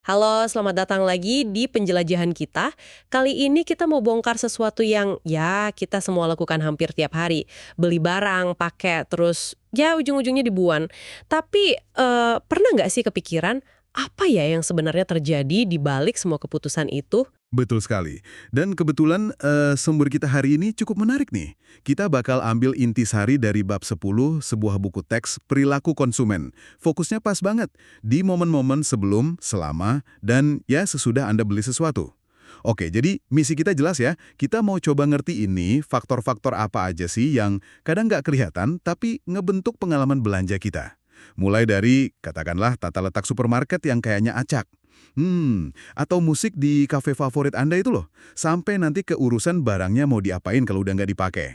Halo, selamat datang lagi di penjelajahan kita. Kali ini kita mau bongkar sesuatu yang ya kita semua lakukan hampir tiap hari. Beli barang, pakai, terus ya ujung-ujungnya dibuang. Tapi pernah nggak sih kepikiran apa ya yang sebenarnya terjadi di balik semua keputusan itu? Betul sekali. Dan kebetulan sumber kita hari ini cukup menarik nih. Kita bakal ambil intisari dari bab 10, sebuah buku teks perilaku konsumen. Fokusnya pas banget di momen-momen sebelum, selama, dan ya sesudah Anda beli sesuatu. Oke, jadi misi kita jelas ya. Kita mau coba ngerti ini faktor-faktor apa aja sih yang kadang nggak kelihatan tapi ngebentuk pengalaman belanja kita. Mulai dari, katakanlah, tata letak supermarket yang kayaknya acak. Atau musik di kafe favorit Anda itu loh. Sampai nanti ke urusan barangnya mau diapain kalau udah nggak dipakai.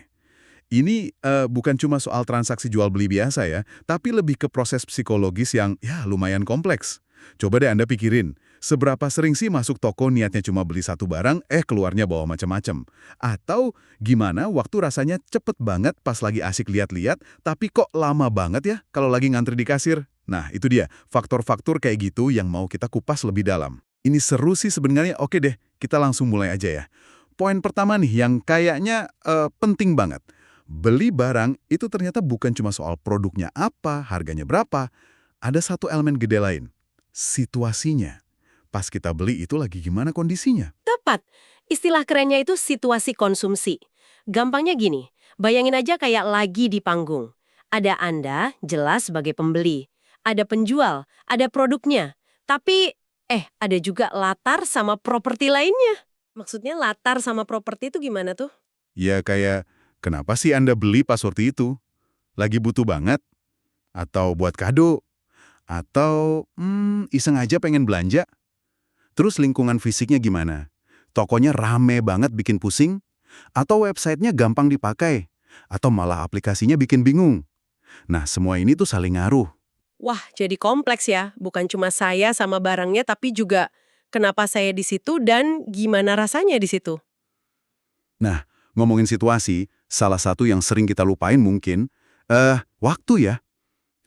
Ini bukan cuma soal transaksi jual beli biasa ya, tapi lebih ke proses psikologis yang ya lumayan kompleks. Coba deh Anda pikirin, seberapa sering sih masuk toko niatnya cuma beli satu barang, keluarnya bawa macam-macam. Atau gimana waktu rasanya cepet banget pas lagi asik lihat-lihat, tapi kok lama banget ya kalau lagi ngantri di kasir? Nah, itu dia, faktor-faktor kayak gitu yang mau kita kupas lebih dalam. Ini seru sih sebenarnya, oke deh, kita langsung mulai aja ya. Poin pertama nih yang kayaknya penting banget. Beli barang itu ternyata bukan cuma soal produknya apa, harganya berapa. Ada satu elemen gede lain, situasinya. Pas kita beli itu lagi gimana kondisinya? Tepat. Istilah kerennya itu situasi konsumsi. Gampangnya gini, bayangin aja kayak lagi di panggung. Ada Anda, jelas sebagai pembeli. Ada penjual, ada produknya. Tapi, ada juga latar sama properti lainnya. Maksudnya latar sama properti itu gimana tuh? Ya kayak, kenapa sih Anda beli pas waktu itu? Lagi butuh banget? Atau buat kado? Atau iseng aja pengen belanja? Terus lingkungan fisiknya gimana? Tokonya rame banget bikin pusing? Atau websitenya gampang dipakai? Atau malah aplikasinya bikin bingung? Nah, semua ini tuh saling ngaruh. Wah, jadi kompleks ya. Bukan cuma saya sama barangnya, tapi juga kenapa saya di situ dan gimana rasanya di situ. Nah, ngomongin situasi, salah satu yang sering kita lupain mungkin, waktu ya.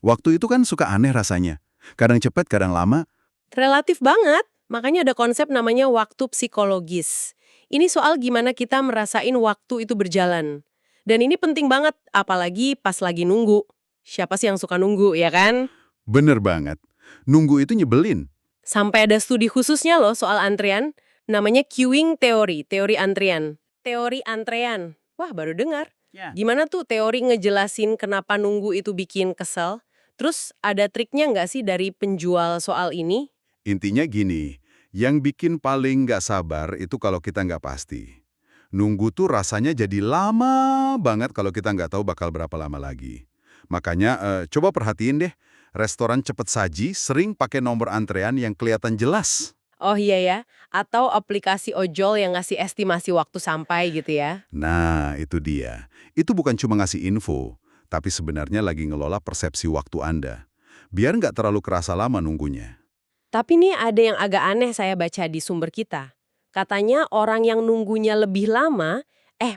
Waktu itu kan suka aneh rasanya. Kadang cepet, kadang lama. Relatif banget, makanya ada konsep namanya waktu psikologis. Ini soal gimana kita merasain waktu itu berjalan. Dan ini penting banget, apalagi pas lagi nunggu. Siapa sih yang suka nunggu, ya kan? Bener banget. Nunggu itu nyebelin. Sampai ada studi khususnya loh soal antrian, namanya queuing theory, teori antrian. Teori antrean. Wah, baru dengar. Ya. Gimana tuh teori ngejelasin kenapa nunggu itu bikin kesel? Terus ada triknya nggak sih dari penjual soal ini? Intinya gini, yang bikin paling nggak sabar itu kalau kita nggak pasti. Nunggu tuh rasanya jadi lama banget kalau kita nggak tahu bakal berapa lama lagi. Makanya coba perhatiin deh, restoran cepet saji sering pakai nomor antrean yang kelihatan jelas. Oh iya ya, atau aplikasi ojol yang ngasih estimasi waktu sampai gitu ya. Nah, itu dia. Itu bukan cuma ngasih info, tapi sebenarnya lagi ngelola persepsi waktu Anda. Biar nggak terlalu kerasa lama nunggunya. Tapi nih ada yang agak aneh saya baca di sumber kita. Katanya orang yang nunggunya lebih lama,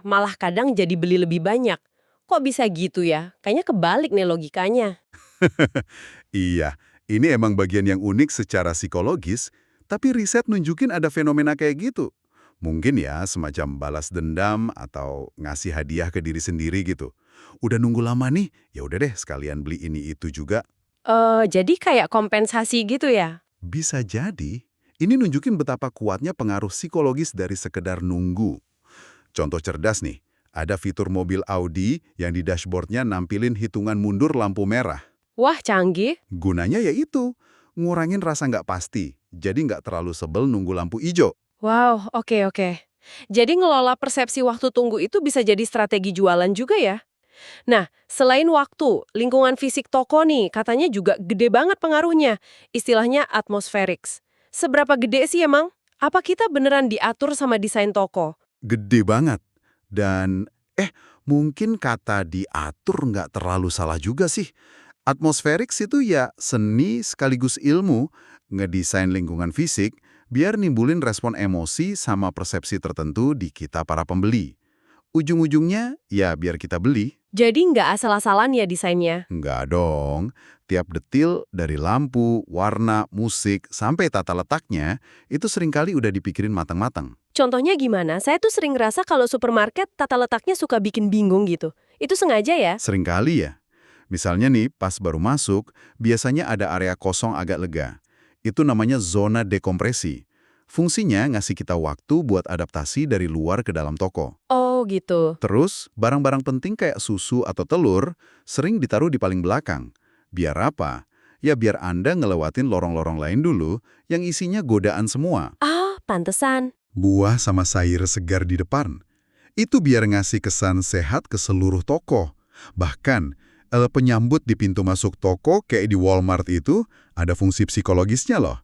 malah kadang jadi beli lebih banyak. Kok bisa gitu ya? Kayaknya kebalik nih logikanya. Iya, ini emang bagian yang unik secara psikologis, tapi riset nunjukin ada fenomena kayak gitu. Mungkin ya semacam balas dendam atau ngasih hadiah ke diri sendiri gitu. Udah nunggu lama nih, ya udah deh sekalian beli ini itu juga. Jadi kayak kompensasi gitu ya? Bisa jadi, ini nunjukin betapa kuatnya pengaruh psikologis dari sekedar nunggu. Contoh cerdas nih, ada fitur mobil Audi yang di dashboardnya nampilin hitungan mundur lampu merah. Wah, canggih. Gunanya yaitu, ngurangin rasa nggak pasti, jadi nggak terlalu sebel nunggu lampu hijau. Wow, oke oke. Jadi ngelola persepsi waktu tunggu itu bisa jadi strategi jualan juga ya? Nah, selain waktu, lingkungan fisik toko nih katanya juga gede banget pengaruhnya. Istilahnya atmospherics. Seberapa gede sih emang? Apa kita beneran diatur sama desain toko? Gede banget. Dan, mungkin kata diatur nggak terlalu salah juga sih. Atmospherics itu ya seni sekaligus ilmu, ngedesain lingkungan fisik, biar nimbulin respon emosi sama persepsi tertentu di kita para pembeli. Ujung-ujungnya, ya biar kita beli. Jadi nggak asal-asalan ya desainnya. Enggak dong. Tiap detil dari lampu, warna, musik, sampai tata letaknya, itu seringkali udah dipikirin matang-matang. Contohnya gimana? Saya tuh sering ngerasa kalau supermarket tata letaknya suka bikin bingung gitu. Itu sengaja ya? Seringkali ya. Misalnya nih, pas baru masuk, biasanya ada area kosong agak lega. Itu namanya zona dekompresi. Fungsinya ngasih kita waktu buat adaptasi dari luar ke dalam toko. Oh gitu. Terus, barang-barang penting kayak susu atau telur sering ditaruh di paling belakang. Biar apa? Ya biar Anda ngelewatin lorong-lorong lain dulu yang isinya godaan semua. Ah, pantesan. Buah sama sayur segar di depan. Itu biar ngasih kesan sehat ke seluruh toko. Bahkan, penyambut di pintu masuk toko kayak di Walmart itu ada fungsi psikologisnya loh.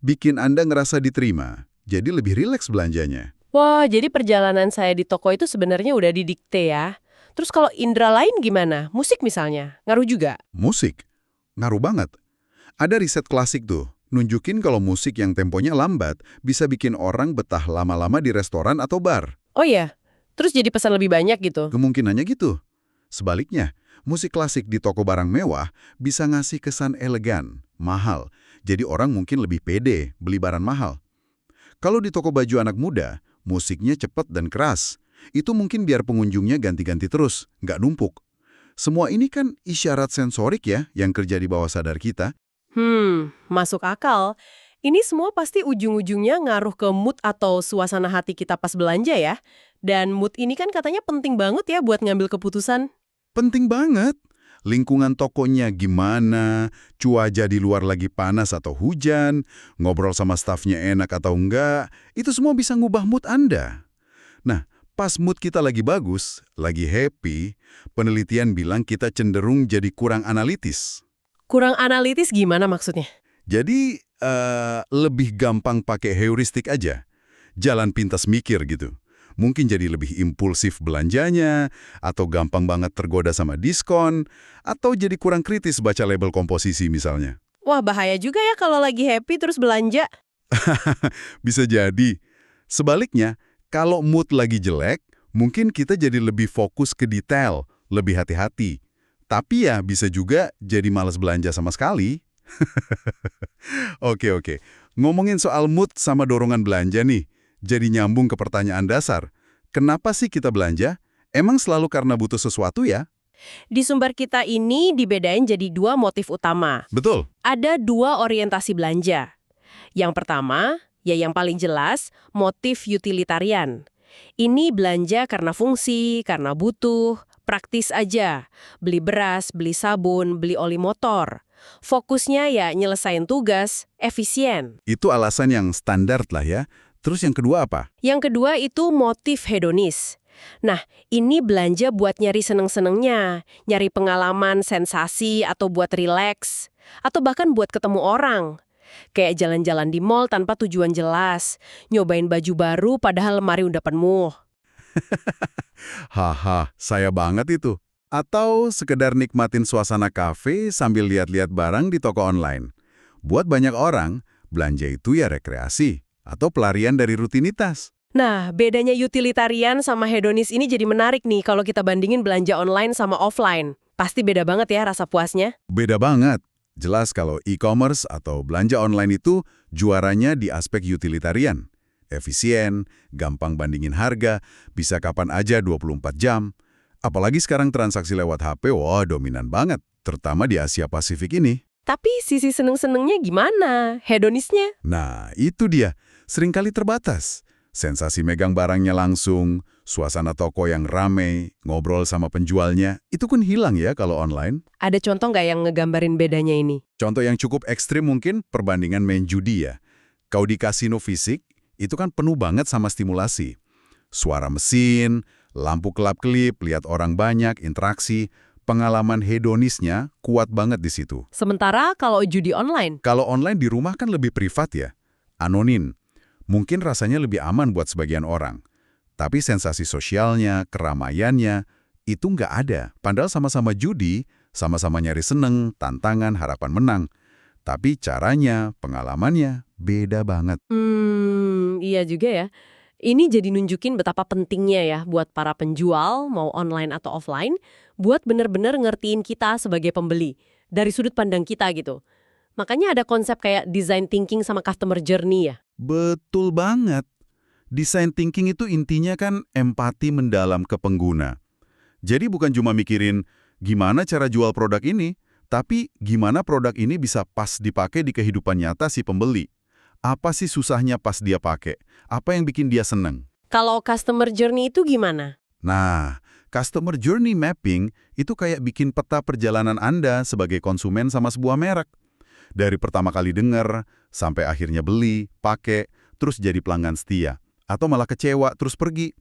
Bikin Anda ngerasa diterima, jadi lebih rileks belanjanya. Wah, jadi perjalanan saya di toko itu sebenarnya udah didikte ya. Terus kalau indera lain gimana? Musik misalnya, ngaruh juga? Musik, ngaruh banget. Ada riset klasik tuh, nunjukin kalau musik yang temponya lambat bisa bikin orang betah lama-lama di restoran atau bar. Oh iya, terus jadi pesan lebih banyak gitu? Kemungkinannya gitu. Sebaliknya, musik klasik di toko barang mewah bisa ngasih kesan elegan, mahal. Jadi orang mungkin lebih pede beli barang mahal. Kalau di toko baju anak muda, musiknya cepat dan keras. Itu mungkin biar pengunjungnya ganti-ganti terus, nggak numpuk. Semua ini kan isyarat sensorik ya yang kerja di bawah sadar kita. Masuk akal. Ini semua pasti ujung-ujungnya ngaruh ke mood atau suasana hati kita pas belanja ya. Dan mood ini kan katanya penting banget ya buat ngambil keputusan. Penting banget. Lingkungan tokonya gimana, cuaca di luar lagi panas atau hujan, ngobrol sama stafnya enak atau enggak, itu semua bisa ngubah mood Anda. Nah, pas mood kita lagi bagus, lagi happy, penelitian bilang kita cenderung jadi kurang analitis. Kurang analitis gimana maksudnya? Jadi, lebih gampang pakai heuristik aja. Jalan pintas mikir gitu. Mungkin jadi lebih impulsif belanjanya, atau gampang banget tergoda sama diskon, atau jadi kurang kritis baca label komposisi misalnya. Wah, bahaya juga ya kalau lagi happy terus belanja. Bisa jadi. Sebaliknya, kalau mood lagi jelek, mungkin kita jadi lebih fokus ke detail, lebih hati-hati. Tapi ya bisa juga jadi malas belanja sama sekali. Oke. Ngomongin soal mood sama dorongan belanja nih, jadi nyambung ke pertanyaan dasar. Kenapa sih kita belanja? Emang selalu karena butuh sesuatu ya? Di sumber kita ini dibedain jadi dua motif utama. Betul. Ada dua orientasi belanja. Yang pertama, ya yang paling jelas, motif utilitarian. Ini belanja karena fungsi, karena butuh, praktis aja. Beli beras, beli sabun, beli oli motor. Fokusnya ya nyelesain tugas, efisien. Itu alasan yang standar lah ya. Terus yang kedua apa? Yang kedua itu motif hedonis. Nah, ini belanja buat nyari seneng-senengnya, nyari pengalaman, sensasi, atau buat rileks, atau bahkan buat ketemu orang. Kayak jalan-jalan di mall tanpa tujuan jelas, nyobain baju baru padahal lemari udah penuh. Haha, saya banget itu. Atau sekedar nikmatin suasana kafe sambil lihat-lihat barang di toko online. Buat banyak orang, belanja itu ya rekreasi atau pelarian dari rutinitas. Nah, bedanya utilitarian sama hedonis ini jadi menarik nih kalau kita bandingin belanja online sama offline. Pasti beda banget ya rasa puasnya. Beda banget. Jelas kalau e-commerce atau belanja online itu juaranya di aspek utilitarian. Efisien, gampang bandingin harga, bisa kapan aja 24 jam. Apalagi sekarang transaksi lewat HP, wah dominan banget, terutama di Asia Pasifik ini. Tapi sisi seneng-senengnya gimana? Hedonisnya? Nah, itu dia. Seringkali terbatas. Sensasi megang barangnya langsung, suasana toko yang rame, ngobrol sama penjualnya, itu kan hilang ya kalau online. Ada contoh nggak yang ngegambarin bedanya ini? Contoh yang cukup ekstrim mungkin perbandingan main judi ya. Kau di kasino fisik, itu kan penuh banget sama stimulasi. Suara mesin, lampu kelap-kelip, lihat orang banyak, interaksi, pengalaman hedonisnya kuat banget di situ. Sementara kalau judi online? Kalau online di rumah kan lebih privat ya, anonim. Mungkin rasanya lebih aman buat sebagian orang. Tapi sensasi sosialnya, keramaiannya, itu nggak ada. Padahal sama-sama judi, sama-sama nyari seneng, tantangan, harapan menang. Tapi caranya, pengalamannya, beda banget. Iya juga ya. Ini jadi nunjukin betapa pentingnya ya buat para penjual, mau online atau offline, buat bener-bener ngertiin kita sebagai pembeli, dari sudut pandang kita gitu. Makanya ada konsep kayak design thinking sama customer journey ya. Betul banget. Design thinking itu intinya kan empati mendalam ke pengguna. Jadi bukan cuma mikirin gimana cara jual produk ini, tapi gimana produk ini bisa pas dipakai di kehidupan nyata si pembeli. Apa sih susahnya pas dia pakai? Apa yang bikin dia seneng? Kalau customer journey itu gimana? Nah, customer journey mapping itu kayak bikin peta perjalanan Anda sebagai konsumen sama sebuah merek. Dari pertama kali dengar, sampai akhirnya beli, pakai, terus jadi pelanggan setia. Atau malah kecewa, terus pergi.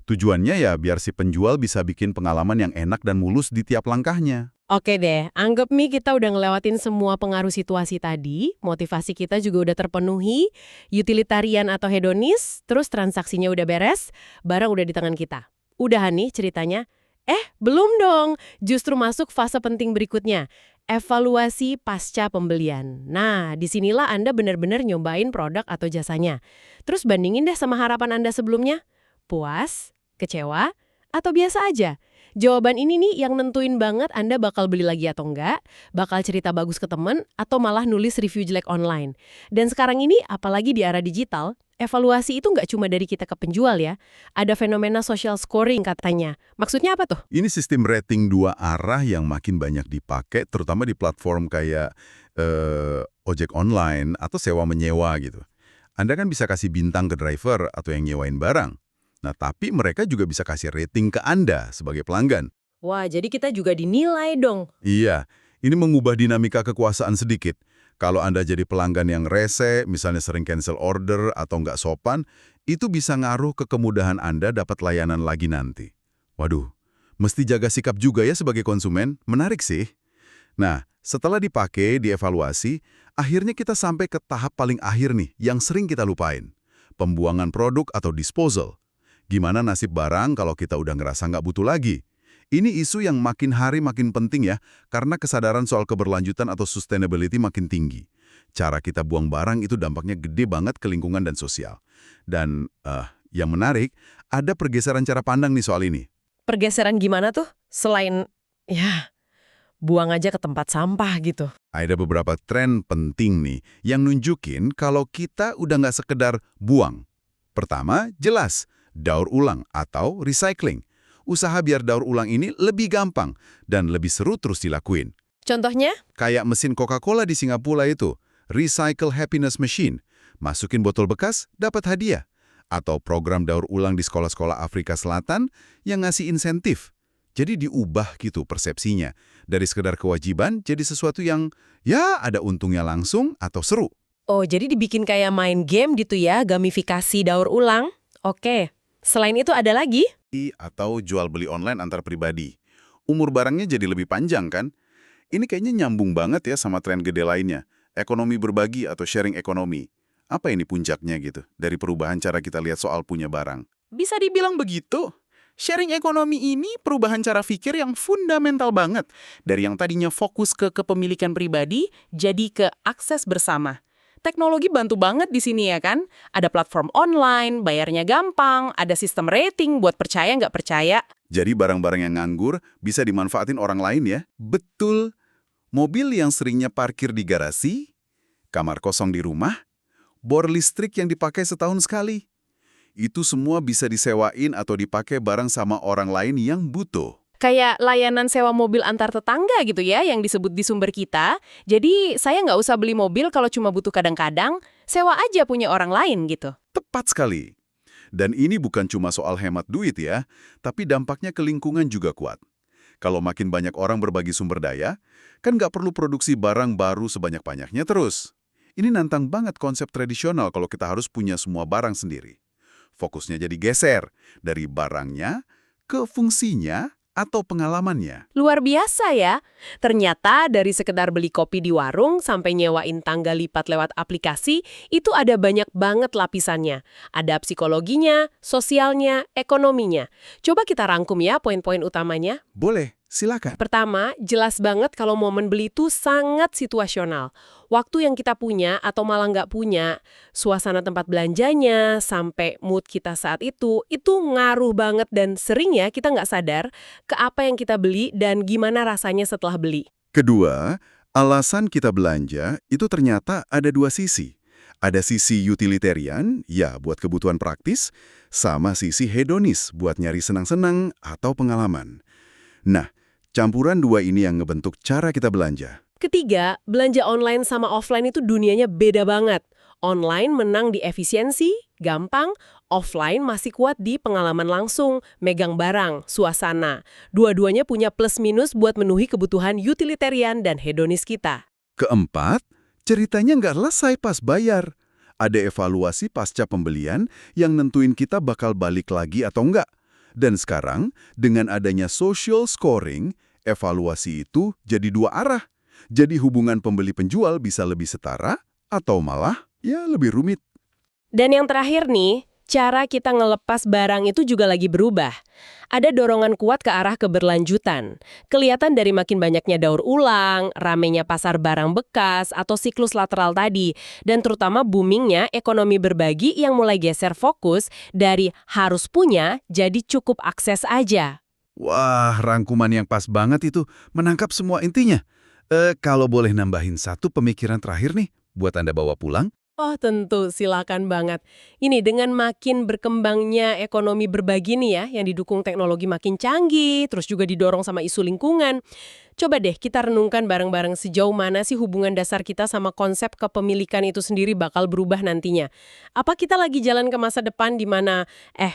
Tujuannya ya biar si penjual bisa bikin pengalaman yang enak dan mulus di tiap langkahnya. Oke deh, anggap nih kita udah ngelewatin semua pengaruh situasi tadi, motivasi kita juga udah terpenuhi, utilitarian atau hedonis, terus transaksinya udah beres, barang udah di tangan kita. Udahan nih ceritanya. Belum dong, justru masuk fase penting berikutnya, evaluasi pasca pembelian. Nah, disinilah Anda benar-benar nyobain produk atau jasanya. Terus bandingin deh sama harapan Anda sebelumnya. Puas? Kecewa? Atau biasa aja? Jawaban ini nih yang nentuin banget Anda bakal beli lagi atau enggak, bakal cerita bagus ke temen, atau malah nulis review jelek online. Dan sekarang ini, apalagi di era digital, evaluasi itu nggak cuma dari kita ke penjual ya. Ada fenomena social scoring katanya. Maksudnya apa tuh? Ini sistem rating dua arah yang makin banyak dipakai, terutama di platform kayak ojek online atau sewa-menyewa gitu. Anda kan bisa kasih bintang ke driver atau yang nyewain barang. Nah, tapi mereka juga bisa kasih rating ke Anda sebagai pelanggan. Wah, jadi kita juga dinilai dong. Iya, ini mengubah dinamika kekuasaan sedikit. Kalau Anda jadi pelanggan yang rese, misalnya sering cancel order atau nggak sopan, itu bisa ngaruh ke kemudahan Anda dapat layanan lagi nanti. Waduh, mesti jaga sikap juga ya sebagai konsumen, menarik sih. Nah, setelah dipakai, dievaluasi, akhirnya kita sampai ke tahap paling akhir nih, yang sering kita lupain. Pembuangan produk atau disposal. Gimana nasib barang kalau kita udah ngerasa nggak butuh lagi? Ini isu yang makin hari makin penting ya, karena kesadaran soal keberlanjutan atau sustainability makin tinggi. Cara kita buang barang itu dampaknya gede banget ke lingkungan dan sosial. Dan yang menarik, ada pergeseran cara pandang nih soal ini. Pergeseran gimana tuh? Selain, buang aja ke tempat sampah gitu. Ada beberapa tren penting nih, yang nunjukin kalau kita udah nggak sekedar buang. Pertama, jelas, daur ulang atau recycling. Usaha biar daur ulang ini lebih gampang dan lebih seru terus dilakuin. Contohnya? Kayak mesin Coca-Cola di Singapura itu, Recycle Happiness Machine. Masukin botol bekas, dapat hadiah. Atau program daur ulang di sekolah-sekolah Afrika Selatan yang ngasih insentif. Jadi diubah gitu persepsinya. Dari sekedar kewajiban jadi sesuatu yang ya ada untungnya langsung atau seru. Oh, jadi dibikin kayak main game gitu ya, gamifikasi daur ulang. Oke. Selain itu ada lagi? Atau jual beli online antar pribadi. Umur barangnya jadi lebih panjang kan? Ini kayaknya nyambung banget ya sama tren gede lainnya. Ekonomi berbagi atau sharing ekonomi. Apa ini puncaknya gitu? Dari perubahan cara kita lihat soal punya barang. Bisa dibilang begitu. Sharing ekonomi ini perubahan cara pikir yang fundamental banget. Dari yang tadinya fokus ke kepemilikan pribadi, jadi ke akses bersama. Teknologi bantu banget di sini ya kan? Ada platform online, bayarnya gampang, ada sistem rating buat percaya nggak percaya. Jadi barang-barang yang nganggur bisa dimanfaatin orang lain ya? Betul. Mobil yang seringnya parkir di garasi, kamar kosong di rumah, bor listrik yang dipakai setahun sekali. Itu semua bisa disewain atau dipakai bareng sama orang lain yang butuh. Kayak layanan sewa mobil antar tetangga gitu ya, yang disebut di sumber kita. Jadi saya nggak usah beli mobil kalau cuma butuh kadang-kadang, sewa aja punya orang lain gitu. Tepat sekali. Dan ini bukan cuma soal hemat duit ya, tapi dampaknya ke lingkungan juga kuat. Kalau makin banyak orang berbagi sumber daya, kan nggak perlu produksi barang baru sebanyak-banyaknya terus. Ini nantang banget konsep tradisional kalau kita harus punya semua barang sendiri. Fokusnya jadi geser dari barangnya ke fungsinya atau pengalamannya. Luar biasa ya. Ternyata dari sekedar beli kopi di warung sampai nyewain tangga lipat lewat aplikasi, itu ada banyak banget lapisannya. Ada psikologinya, sosialnya, ekonominya. Coba kita rangkum ya poin-poin utamanya. Boleh. Silakan. Pertama, jelas banget kalau momen beli itu sangat situasional. Waktu yang kita punya atau malah nggak punya, suasana tempat belanjanya, sampai mood kita saat itu ngaruh banget dan sering ya kita nggak sadar ke apa yang kita beli dan gimana rasanya setelah beli. Kedua, alasan kita belanja itu ternyata ada dua sisi. Ada sisi utilitarian, ya buat kebutuhan praktis, sama sisi hedonis buat nyari senang-senang atau pengalaman. Nah, campuran dua ini yang ngebentuk cara kita belanja. Ketiga, belanja online sama offline itu dunianya beda banget. Online menang di efisiensi, gampang, offline masih kuat di pengalaman langsung, megang barang, suasana. Dua-duanya punya plus minus buat memenuhi kebutuhan utilitarian dan hedonis kita. Keempat, ceritanya nggak selesai pas bayar. Ada evaluasi pasca pembelian yang nentuin kita bakal balik lagi atau enggak. Dan sekarang, dengan adanya social scoring, evaluasi itu jadi dua arah. Jadi hubungan pembeli-penjual bisa lebih setara atau malah ya lebih rumit. Dan yang terakhir nih, cara kita ngelepas barang itu juga lagi berubah. Ada dorongan kuat ke arah keberlanjutan. Kelihatan dari makin banyaknya daur ulang, ramenya pasar barang bekas, atau siklus lateral tadi. Dan terutama boomingnya ekonomi berbagi yang mulai geser fokus dari harus punya jadi cukup akses aja. Wah, rangkuman yang pas banget itu. Menangkap semua intinya. Kalau boleh nambahin satu pemikiran terakhir nih, buat Anda bawa pulang. Oh tentu, silakan banget. Ini dengan makin berkembangnya ekonomi berbagi nih ya, yang didukung teknologi makin canggih, terus juga didorong sama isu lingkungan. Coba deh kita renungkan bareng-bareng sejauh mana sih hubungan dasar kita sama konsep kepemilikan itu sendiri bakal berubah nantinya. Apa kita lagi jalan ke masa depan di mana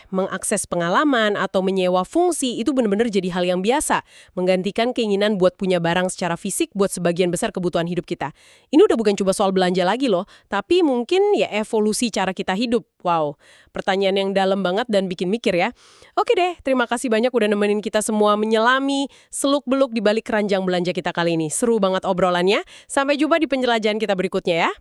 mengakses pengalaman atau menyewa fungsi itu benar-benar jadi hal yang biasa, menggantikan keinginan buat punya barang secara fisik buat sebagian besar kebutuhan hidup kita. Ini udah bukan cuma soal belanja lagi loh, tapi mungkin ya evolusi cara kita hidup. Wow, pertanyaan yang dalam banget dan bikin mikir ya. Oke deh, terima kasih banyak udah nemenin kita semua menyelami seluk-beluk di balik keranjang belanja kita kali ini. Seru banget obrolannya. Sampai jumpa di penjelajahan kita berikutnya ya.